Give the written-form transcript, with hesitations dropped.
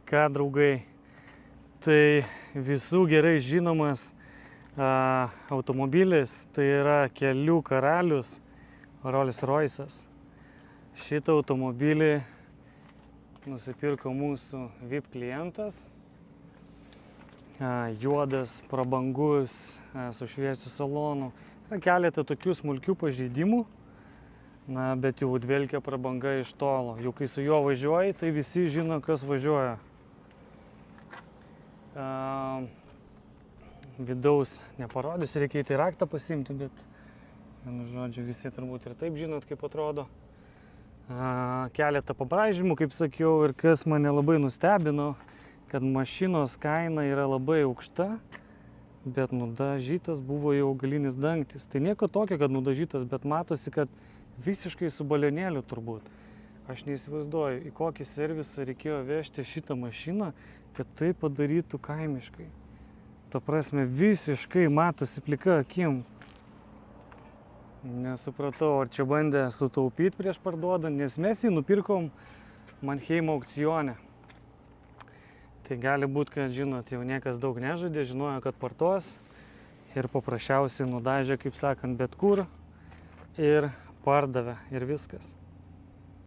Ką, draugai, tai visų gerai žinomas automobilis, tai yra kelių karalius Rolls Royce'as. Šitą automobilį nusipirko mūsų VIP klientas. Juodas, prabangus, su šviesiu salonu. Yra keletą tokių smulkių pažeidimų, bet jau dvelkia prabanga iš tolo. Jau kai su juo važiuoji, tai visi žino, kas važiuoja. Vidaus neparodysiu, reikia į raktą pasiimti, bet, vienu žodžiu, visi turbūt ir taip žinot, kaip atrodo. Keletą pabraižymų, kaip sakiau, ir kas mane labai nustebino, kad mašinos kaina yra labai aukšta, bet nudažytas buvo jau galinis dangtis. Tai nieko tokio, kad nudažytas, bet matosi, kad visiškai su balionėliu turbūt. Aš neįsivaizduoju, į kokį servisą reikėjo vežti šitą mašiną, kad tai padarytų kaimiškai. Ta prasme, visiškai matosi plika akim. Nesupratau, ar čia bandė sutaupyti prieš parduodant, nes mes jį nupirkom Manheimo aukcione. Tai gali būti, kad, žinot, jau niekas daug nežaidė, žinojo, kad parduos ir paprasčiausiai nudažė, kaip sakant, bet kur ir pardavė ir viskas.